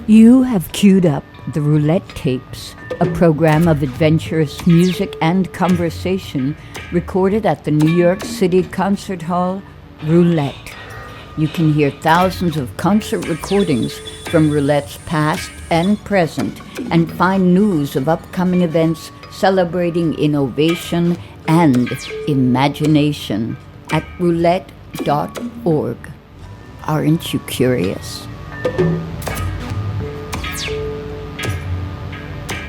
You have queued up the Roulette Tapes, a program of adventurous music and conversation recorded at the New York City Concert Hall, Roulette. You can hear thousands of concert recordings from Roulette's past and present and find news of upcoming events celebrating innovation and imagination at roulette.org. Aren't you curious?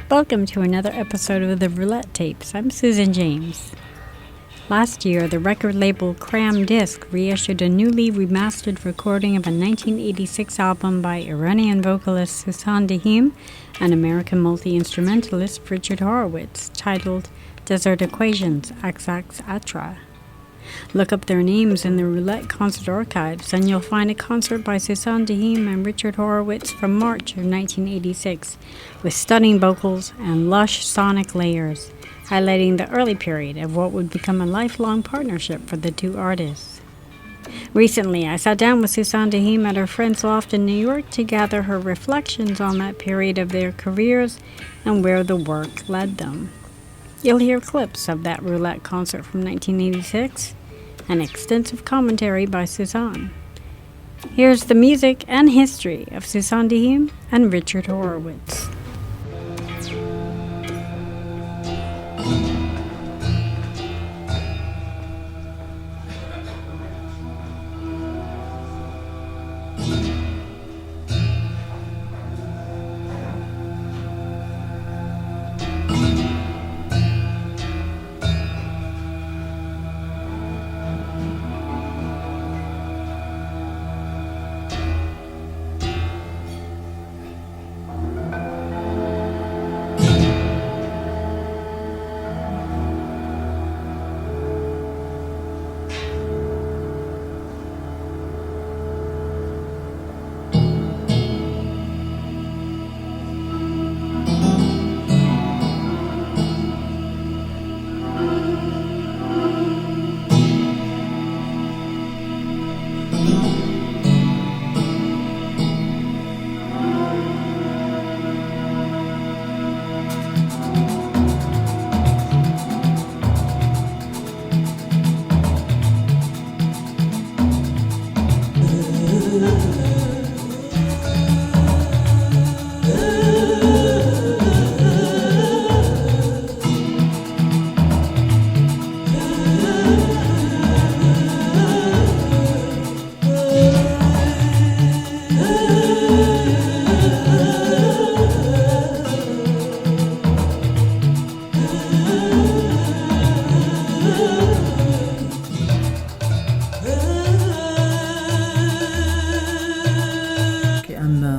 Welcome to another episode of the Roulette Tapes. I'm Sussan James. Last year, the record label Cram Disc reissued a newly remastered recording of a 1986 album by Iranian vocalist Sussan Deyhim and American multi-instrumentalist Richard Horowitz, titled Desert Equations, XX Atra. Look up their names in the Roulette concert archives and you'll find a concert by Sussan Deyhim and Richard Horowitz from March of 1986 with stunning vocals and lush sonic layers, highlighting the early period of what would become a lifelong partnership for the two artists. Recently, I sat down with Sussan Deyhim at her friend's loft in New York to gather her reflections on that period of their careers and where the work led them. You'll hear clips of that Roulette concert from 1986 and extensive commentary by Sussan. Here's the music and history of Sussan Deyhim and Richard Horowitz.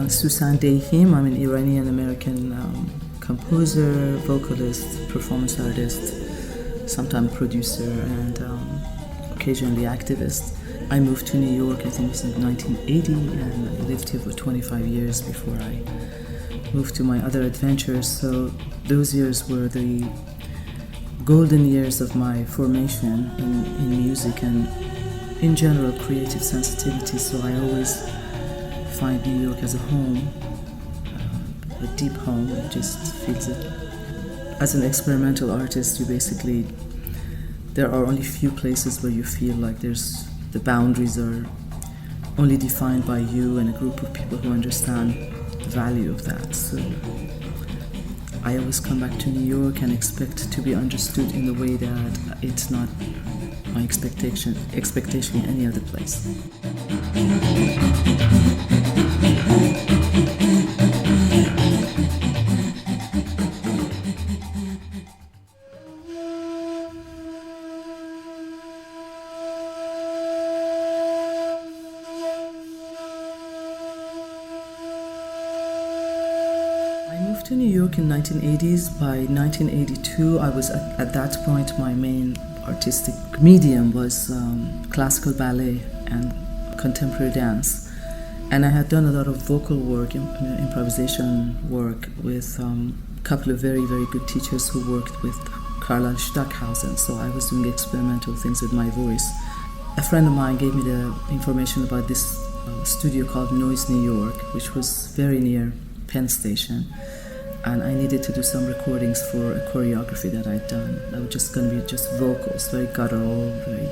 Sussan Deyhim. I'm an Iranian-American composer, vocalist, performance artist, sometimes producer, and occasionally activist. I moved to New York, I think it was in 1980, and I lived here for 25 years before I moved to my other adventures. So those years were the golden years of my formation in music and in general creative sensitivity. So I always find New York as a home, a deep home. It just feels it. As an experimental artist, there are only few places where you feel like the boundaries are only defined by you and a group of people who understand the value of that. So I always come back to New York and expect to be understood in the way that it's not my expectation in any other place. To New York in 1980s. By 1982, I was at that point, my main artistic medium was classical ballet and contemporary dance, and I had done a lot of vocal work, improvisation work with a couple of very, very good teachers who worked with Carlisle Stockhausen. So I was doing experimental things with my voice. A friend of mine gave me the information about this studio called Noise New York, which was very near Penn Station, and I needed to do some recordings for a choreography that I'd done. That was just going to be just vocals, very guttural, very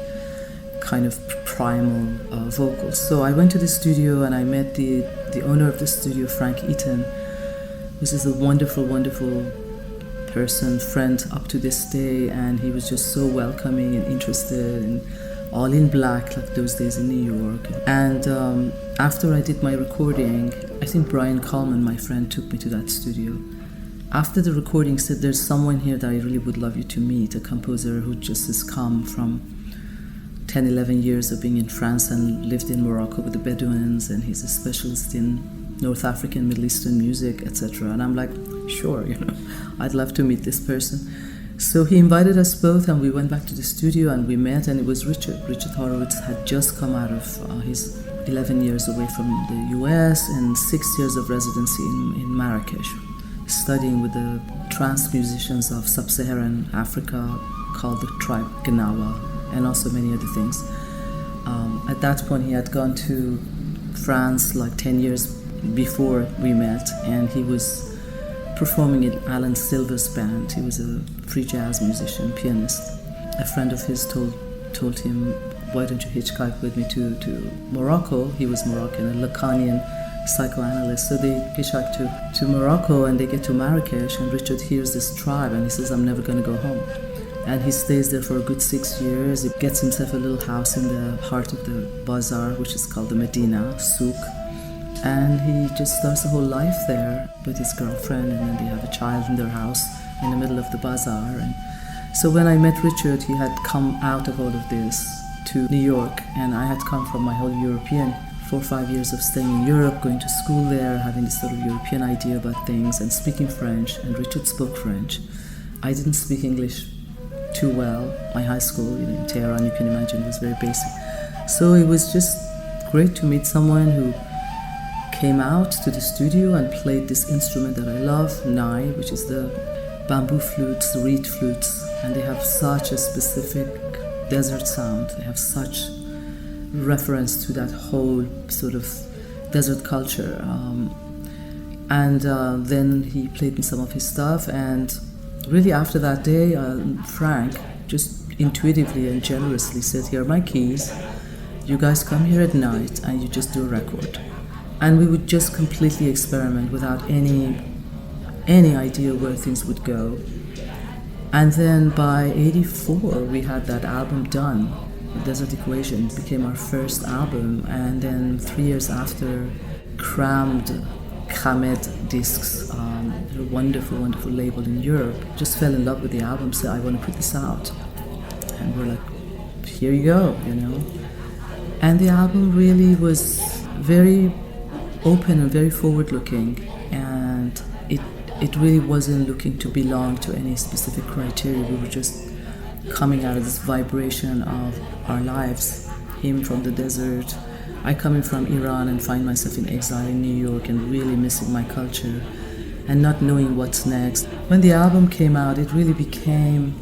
kind of primal vocals. So I went to the studio and I met the owner of the studio, Frank Eaton, who's just a wonderful, wonderful person, friend up to this day, and he was just so welcoming and interested, and all in black like those days in New York. And after I did my recording, I think Brian Coleman, my friend, took me to that studio. After the recording, said, there's someone here that I really would love you to meet, a composer who just has come from 10, 11 years of being in France and lived in Morocco with the Bedouins, and he's a specialist in North African, Middle Eastern music, etc. And I'm like, sure, I'd love to meet this person. So he invited us both, and we went back to the studio and we met, and it was Richard. Richard Horowitz had just come out of his 11 years away from the US and 6 years of residency in Marrakesh, studying with the trance musicians of sub-Saharan Africa called the tribe Gnawa, and also many other things. At that point, he had gone to France like 10 years before we met, and he was performing in Alan Silver's band. He was a free jazz musician, pianist. A friend of his told him, why don't you hitchhike with me to Morocco? He was Moroccan, a Lacanian psychoanalyst. So they hitchhike to Morocco, and they get to Marrakesh, and Richard hears this tribe, and he says, I'm never going to go home. And he stays there for a good 6 years. He gets himself a little house in the heart of the bazaar, which is called the Medina, Souk. And he just starts a whole life there with his girlfriend, and then they have a child in their house in the middle of the bazaar. And so when I met Richard, he had come out of all of this to New York, and I had come from my whole European 4 or 5 years of staying in Europe, going to school there, having this sort of European idea about things, and speaking French, and Richard spoke French. I didn't speak English too well. My high school, in Tehran, you can imagine, was very basic. So it was just great to meet someone who came out to the studio and played this instrument that I love, nai, which is the bamboo flutes, reed flutes, and they have such a specific desert sound. They have such reference to that whole sort of desert culture. Then he played me some of his stuff, and really after that day, Frank just intuitively and generously said, here are my keys, you guys come here at night and you just do a record. And we would just completely experiment without any idea where things would go. And then by 84, we had that album done. The Desert Equation became our first album. And then 3 years after, Crammed Khamed Discs, a wonderful, wonderful label in Europe, just fell in love with the album, said, I want to put this out. And we're like, here you go, And the album really was very open and very forward-looking, and it really wasn't looking to belong to any specific criteria. We were just coming out of this vibration of our lives. Him from the desert, I coming from Iran and find myself in exile in New York and really missing my culture and not knowing what's next. When the album came out, it really became,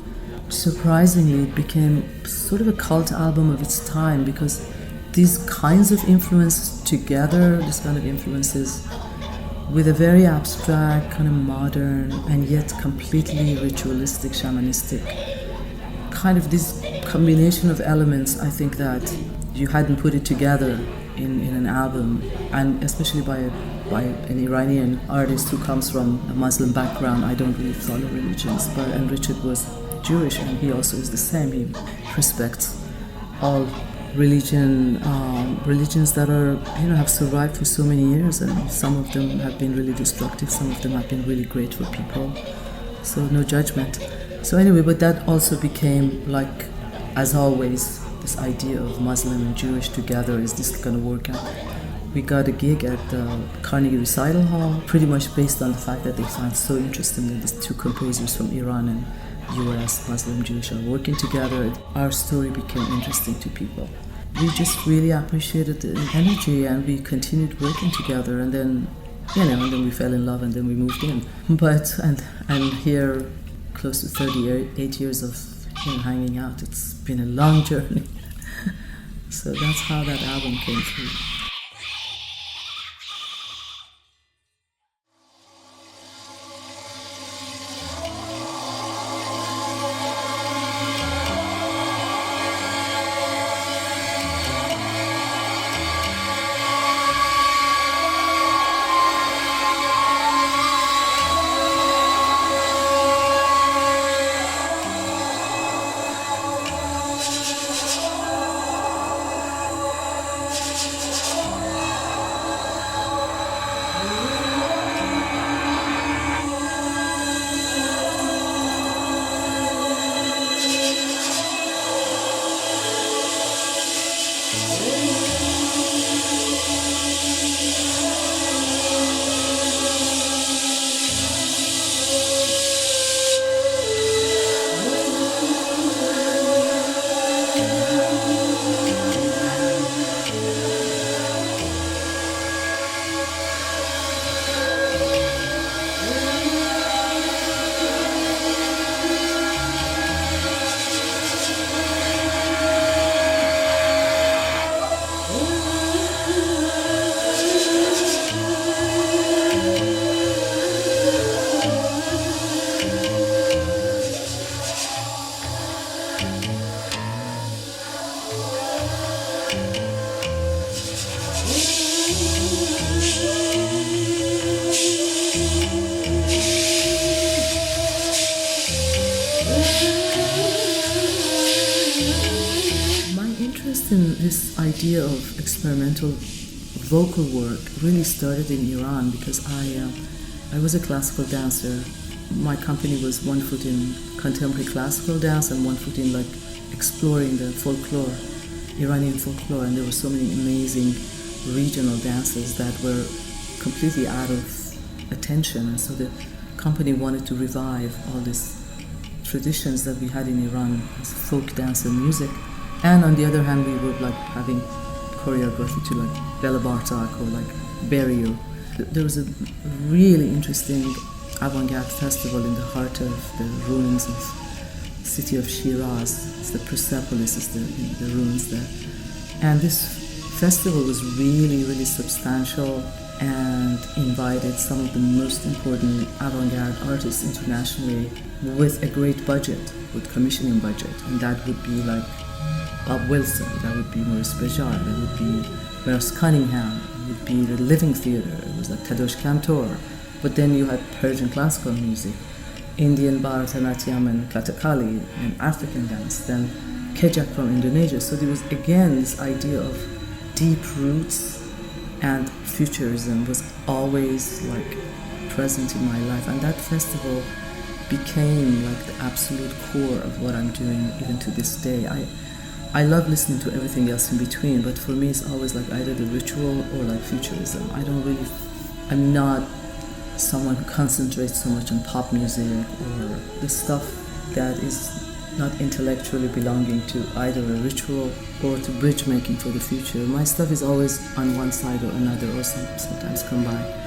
surprisingly, it became sort of a cult album of its time, because these kinds of influences together, this kind of influences with a very abstract, kind of modern, and yet completely ritualistic, shamanistic, kind of this combination of elements, I think that you hadn't put it together in an album, and especially by an Iranian artist who comes from a Muslim background. I don't really follow religions, and Richard was Jewish, and he also is the same. He respects all religions that are, have survived for so many years, and some of them have been really destructive, some of them have been really great for people, so no judgment. So anyway, but that also became, like, as always, this idea of Muslim and Jewish together, is this going to work out? We got a gig at the Carnegie Recital Hall, pretty much based on the fact that they found so interesting that these two composers from Iran and US, Muslim, Jewish, are working together. Our story became interesting to people. We just really appreciated the energy, and we continued working together, and then, and then we fell in love, and then we moved in. But, and here, close to 38 years of hanging out, it's been a long journey. So that's how that album came through. idea of experimental vocal work really started in Iran because I was a classical dancer. My company was one foot in contemporary classical dance and one foot in like exploring the folklore, Iranian folklore, and there were so many amazing regional dances that were completely out of attention, and so the company wanted to revive all these traditions that we had in Iran as folk dance and music. And on the other hand, we were like having choreography to like Bela Bartok or like Berio. There was a really interesting avant-garde festival in the heart of the ruins of the city of Shiraz. It's the Persepolis, is the ruins there. And this festival was really, really substantial and invited some of the most important avant-garde artists internationally with a great budget, with commissioning budget. And that would be like Bob Wilson, that would be Maurice Béjart, that would be Merce Cunningham, it would be the Living Theatre, it was like Tadeusz Kantor. But then you had Persian classical music, Indian Bharatanatyam and Kathakali, and African dance, then Kejak from Indonesia. So there was again this idea of deep roots, and Futurism was always like present in my life. And that festival became like the absolute core of what I'm doing even to this day. I love listening to everything else in between, but for me it's always like either the ritual or like Futurism. I'm not someone who concentrates so much on pop music or the stuff that is not intellectually belonging to either a ritual or to bridge making for the future. My stuff is always on one side or another, or sometimes combined.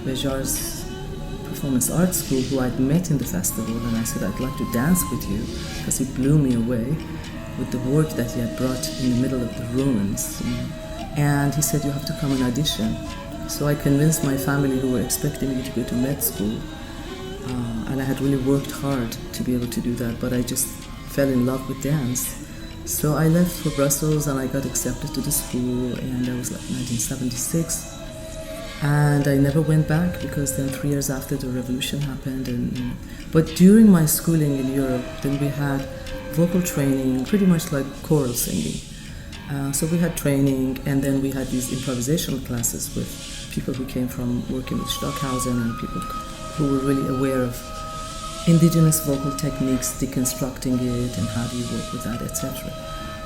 Béjart's performance art school, who I'd met in the festival, and I said, I'd like to dance with you, because he blew me away with the work that he had brought in the middle of the ruins. And he said, you have to come and audition. So I convinced my family, who were expecting me to go to med school, and I had really worked hard to be able to do that, but I just fell in love with dance. So I left for Brussels and I got accepted to the school, and that was like 1976. And I never went back because then 3 years after the revolution happened. But during my schooling in Europe, then we had vocal training, pretty much like choral singing. So we had training, and then we had these improvisational classes with people who came from working with Stockhausen and people who were really aware of indigenous vocal techniques, deconstructing it, and how do you work with that, etc.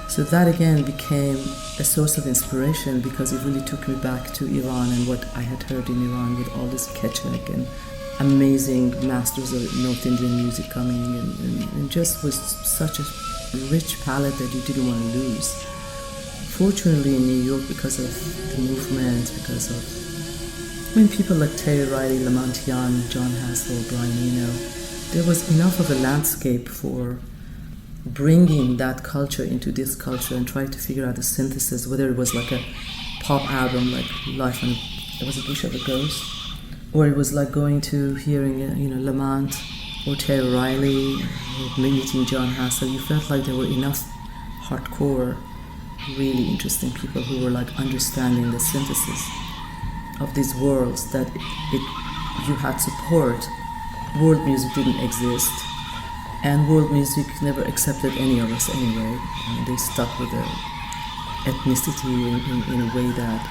So that again became a source of inspiration, because it really took me back to Iran and what I had heard in Iran with all this Kechak and amazing masters of North Indian music coming, and just was such a rich palette that you didn't want to lose. Fortunately in New York, because of the movement, because of people like Terry Riley, Lamont Young, John Hassel, Brian Eno, there was enough of a landscape for bringing that culture into this culture and trying to figure out the synthesis, whether it was like a pop album like Life on There Was a Bush of a Ghost, or it was like going to hearing Lamont or Terry Riley or meeting John Hassel. You felt like there were enough hardcore, really interesting people who were like understanding the synthesis of these worlds that you had support. World music didn't exist, and world music never accepted any of us anyway. They stuck with their ethnicity in a way that,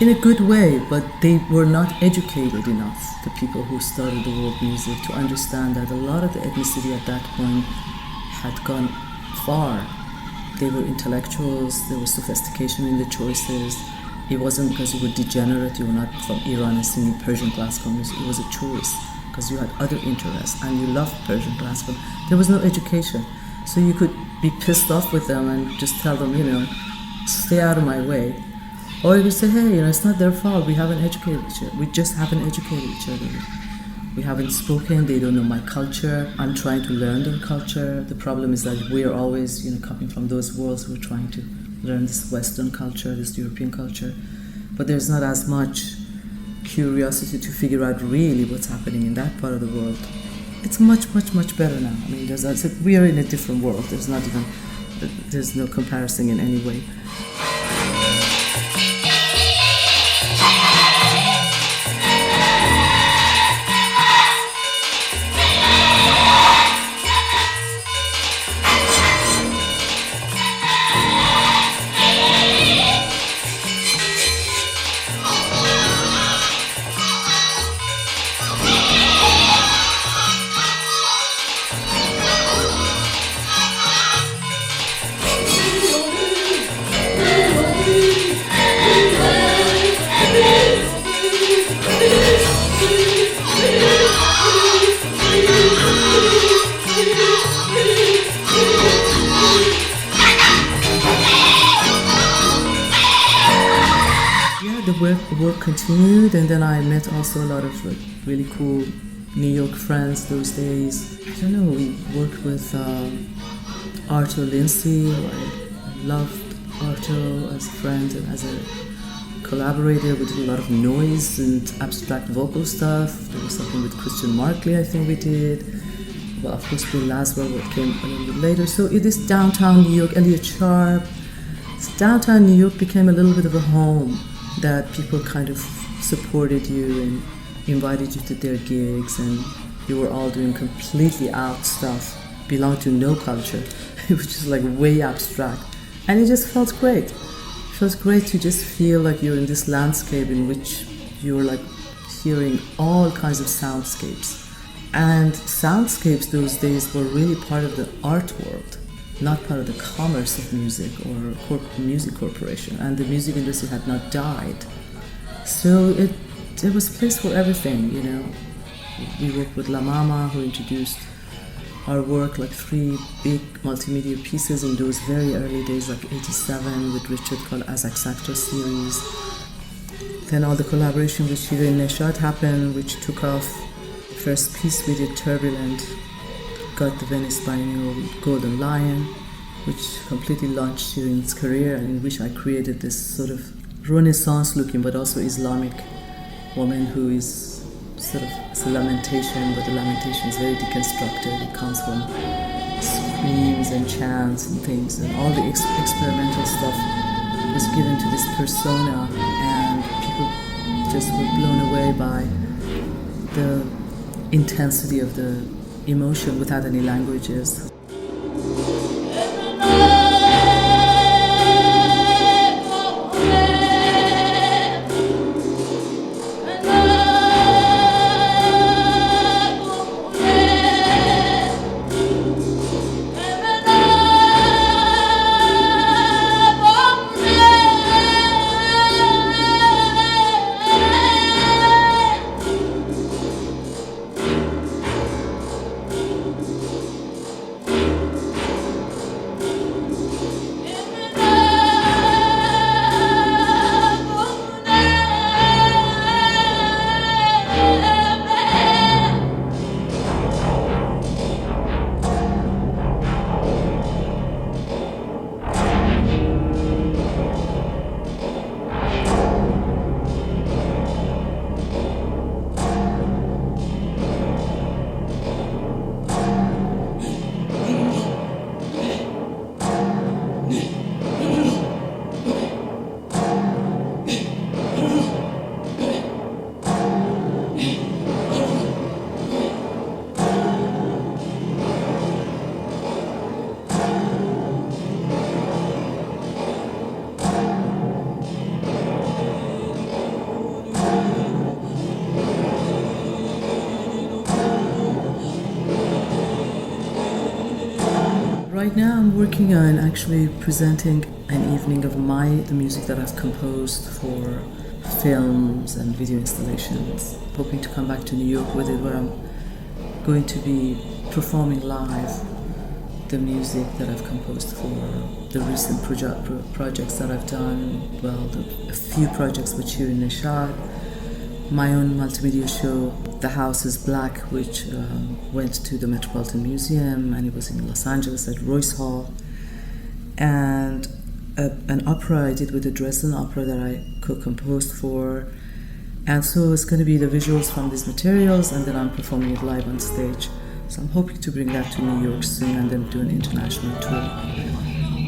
in a good way, but they were not educated enough, the people who started the world music, to understand that a lot of the ethnicity at that point had gone far they were intellectuals, there was sophistication in the choices. It wasn't because you were degenerate, you were not from Iran and singing Persian classical music. It was a choice because you had other interests and you loved Persian classical. There was no education. So you could be pissed off with them and just tell them, stay out of my way. Or you could say, hey, it's not their fault. We haven't educated each other. We just haven't educated each other. We haven't spoken. They don't know my culture. I'm trying to learn their culture. The problem is that we're always, coming from those worlds. We're trying to learn this Western culture, this European culture. But there's not as much curiosity to figure out really what's happening in that part of the world. It's much, much, much better now. I mean, we are in a different world. There's no comparison in any way. Work continued, and then I met also a lot of really cool New York friends those days. I don't know, we worked with Arto, Lindsay. I loved Arto as a friend and as a collaborator. We did a lot of noise and abstract vocal stuff. There was something with Christian Markley I think we did. Well, of course, Bill Laswell came a little bit later. So it is downtown New York, Elliot Sharp. Downtown New York became a little bit of a home that people kind of supported you and invited you to their gigs, and you were all doing completely out stuff, belonged to no culture, which is like way abstract. And it just felt great. It felt great to just feel like you're in this landscape in which you're like hearing all kinds of soundscapes. And soundscapes those days were really part of the art world, not part of the commerce of music or music corporation, and the music industry had not died. So it was a place for everything, We worked with La Mama, who introduced our work, like 3 big multimedia pieces in those very early days, like 87 with Richard called As Exacto series. Then all the collaboration with Shirin and Neshat happened, which took off. The first piece we did, Turbulent, got the Venice Biennial Golden Lion, which completely launched Shirin's career, and in which I created this sort of Renaissance-looking but also Islamic woman who is sort of, it's a lamentation, but the lamentation is very deconstructed. It comes from screams and chants and things, and all the experimental stuff was given to this persona, and people just were blown away by the intensity of the emotion without any languages. Right now I'm working on actually presenting an evening of the music that I've composed for films and video installations. Hoping to come back to New York with it, where I'm going to be performing live the music that I've composed for the recent projects that I've done. Well, a few projects with Shirin, Neshat, my own multimedia show, The House is Black, which went to the Metropolitan Museum, and it was in Los Angeles at Royce Hall, and an opera I did with the Dresden Opera that I co-composed for. And so it's going to be the visuals from these materials, and then I'm performing it live on stage. So I'm hoping to bring that to New York soon and then do an international tour.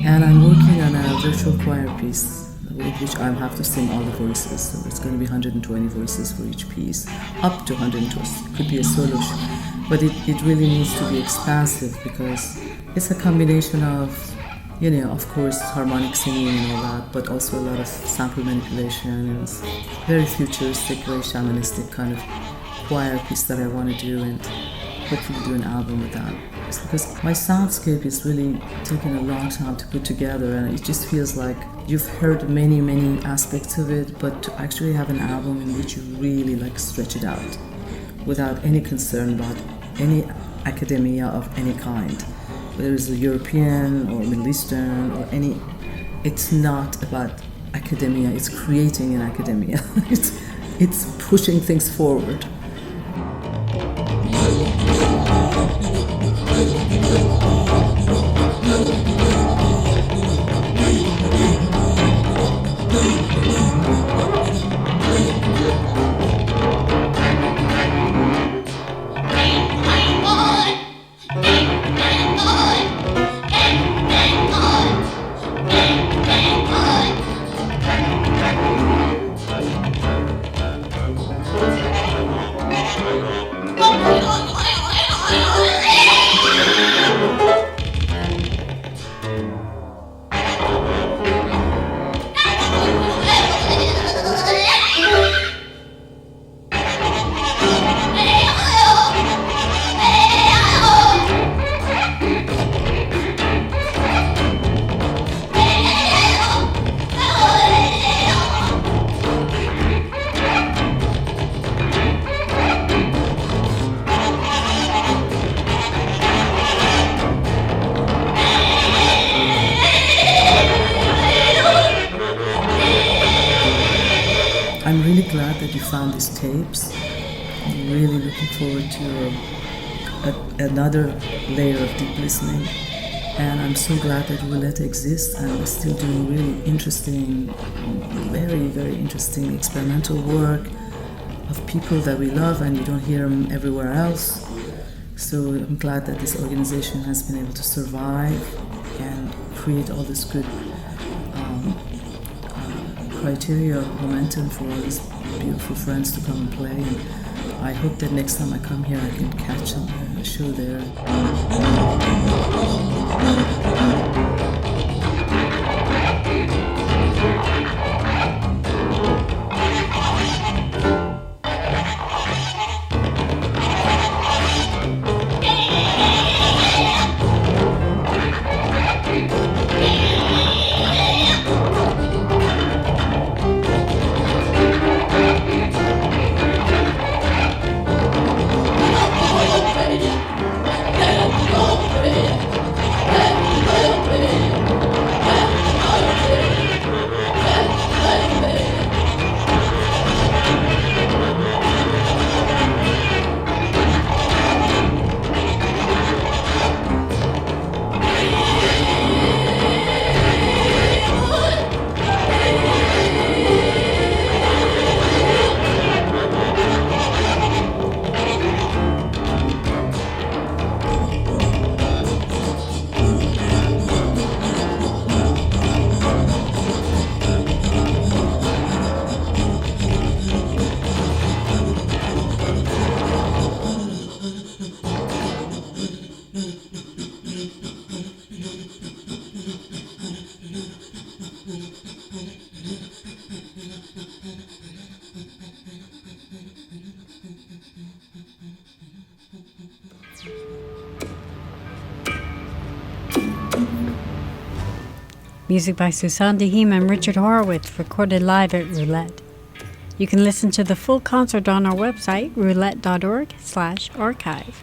And I'm working on a virtual choir piece with which I have to sing all the voices. So it's going to be 120 voices for each piece, up to 120. It could be a solo but it really needs to be expansive, because it's a combination of, of course, harmonic singing and all that, but also a lot of sample manipulation, and it's very futuristic, very shamanistic kind of choir piece that I want to do, and hopefully do an album with that. It's because my soundscape is really taking a long time to put together, and it just feels like you've heard many, many aspects of it, but to actually have an album in which you really stretch it out without any concern about any academia of any kind, whether it's European or Middle Eastern or any, it's not about academia, it's creating an academia. It's pushing things forward. I'm really glad that you found these tapes. I'm really looking forward to another layer of deep listening. And I'm so glad that Roulette exists, and we're still doing really interesting, very, very interesting experimental work of people that we love, and you don't hear them everywhere else. So I'm glad that this organization has been able to survive and create all this good criteria of momentum for all these beautiful friends to come and play. And I hope that next time I come here I can catch a show there. Music by Sussan Deyhim and Richard Horowitz, recorded live at Roulette. You can listen to the full concert on our website, roulette.org/archive.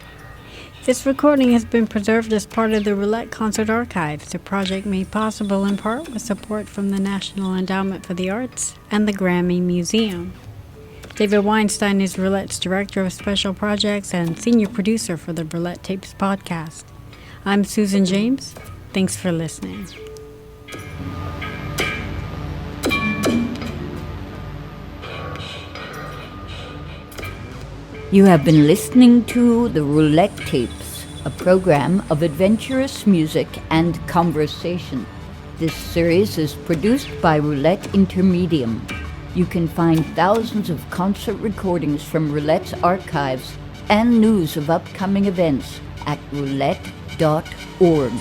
This recording has been preserved as part of the Roulette Concert Archives, a project made possible in part with support from the National Endowment for the Arts and the Grammy Museum. David Weinstein is Roulette's Director of Special Projects and Senior Producer for the Roulette Tapes podcast. I'm Sussan James. Thanks for listening. You have been listening to the Roulette Tapes, a program of adventurous music and conversation. This series is produced by Roulette Intermedium. You can find thousands of concert recordings from Roulette's archives and news of upcoming events at roulette.org.